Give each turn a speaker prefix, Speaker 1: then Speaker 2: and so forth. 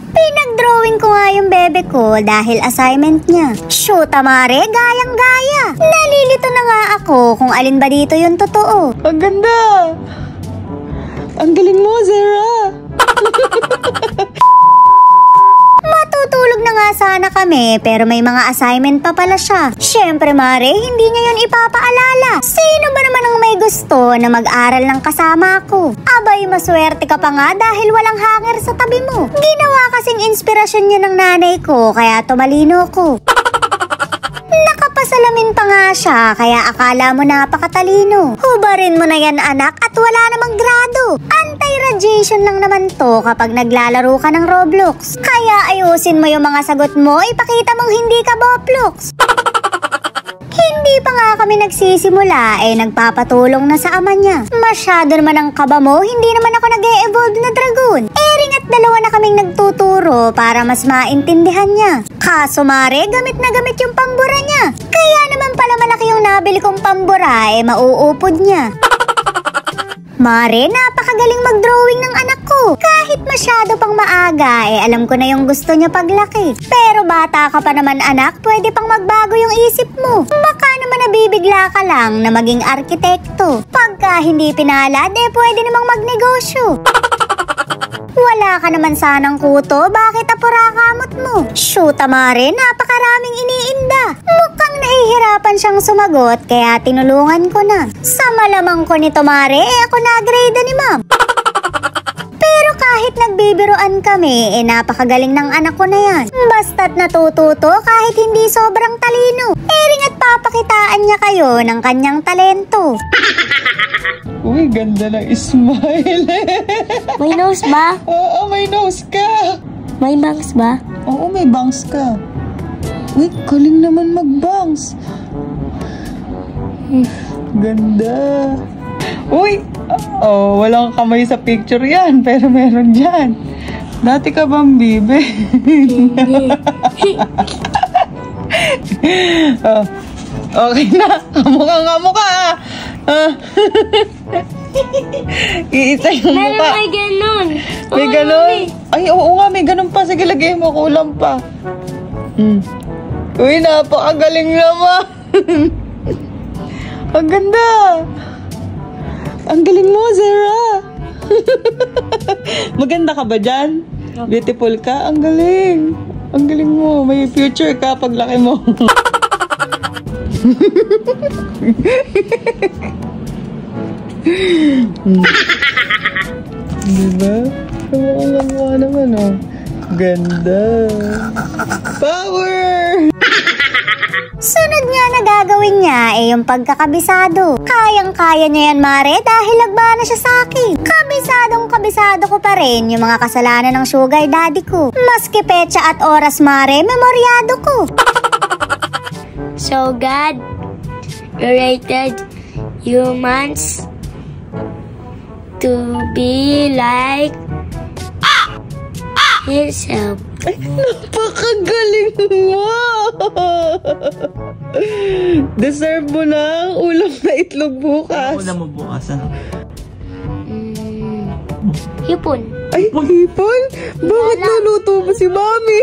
Speaker 1: Pinag-drawing ko nga yung bebe ko dahil assignment niya. Shoot, mare, gayang-gaya. Nalilito na nga ako kung alin ba dito yung totoo.
Speaker 2: Ang ganda! Ang galing mo, Zara!
Speaker 1: Matutulog na nga sana kami pero may mga assignment pa pala siya. Syempre mare, hindi niya yun ipapaalala. Sino ba naman ang may gusto na mag-aral ng kasama ko? Abay, maswerte ka pa nga dahil walang hanger sa tabi mo. Ginawa kasing inspirasyon niya ng nanay ko kaya tumalino ko. Nakapasalamin pa nga siya kaya akala mo napakatalino. Hubarin mo na yan anak at wala namang grado. Anti-radiation lang naman to kapag naglalaro ka ng Roblox. Kaya ayusin mo yung mga sagot mo, ipakita mong hindi ka Boplox. Hindi pa nga kami nagsisimula nagpapatulong na sa ama niya. Masyado naman ang kaba mo, hindi naman ako nag-e-evolve na dragon. Ring at dalawa na kaming nagtuturo para mas maintindihan niya. Kaso mare, gamit na gamit yung pambura niya. Kaya naman pala malaki yung nabili kong pambura mauupod niya. Mare, napakagaling mag-drawing ng anak ko. Kahit masyado pang maaga, alam ko na yung gusto niya paglaki. Pero bata ka pa naman anak, pwede pang magbago yung isip mo. Baka naman nabibigla ka lang na maging arkitekto. Pagka hindi pinalad, pwede namang magnegosyo. Wala ka naman sanang kuto, bakit apurakamot mo? Shoot, mare, napakaraming iniinda. Mukhang nahihirapan siyang sumagot, kaya tinulungan ko na. Sa malamang ko nito, mare, ako na-grade ni ma'am. Pero kahit nagbibiroan kami, napakagaling ng anak ko na yan. Basta't natututo kahit hindi sobrang talino. Ring at papakitaan niya kayo ng kanyang talento.
Speaker 2: Uy, ganda ng smile.
Speaker 3: May nose ba?
Speaker 2: Oo, may nose ka.
Speaker 3: May bangs ba?
Speaker 2: Oo, may bangs ka. Uy, galing naman mag-bangs. Ganda. Uy, walang kamay sa picture yan, pero meron dyan. Dati ka bang bibe? Okay na. Kamukha. Iisa yung mukha.
Speaker 3: May ganon.
Speaker 2: May ganon? Ay, oo nga, may ganon pa. Sige, lagay mo, kulang pa. Uy, napakagaling naman. Ang ganda. Ang galing mo, Zara. Maganda ka ba dyan? Beautiful ka? Ang galing. Ang galing mo. May future ka paglaki mo. Diba? Kamukha naman, oh. Ganda. Power!
Speaker 1: Sunod nga na gagawin niya yung pagkakabisado. Kayang-kaya niya yan, mare, dahil lagba na siya sa akin. Kabisado ko pa rin yung mga kasalanan ng sugar daddy ko. Maski petsa at oras, mare, memoryado ko.
Speaker 3: So God created humans to be like himself.
Speaker 2: Ay, napakagaling mo! Deserve mo ng ulam na itlog bukas.
Speaker 4: Ulam mo bukas, ano?
Speaker 3: Hipon.
Speaker 2: Ay, hipon? Bakit naluto mo si Mami?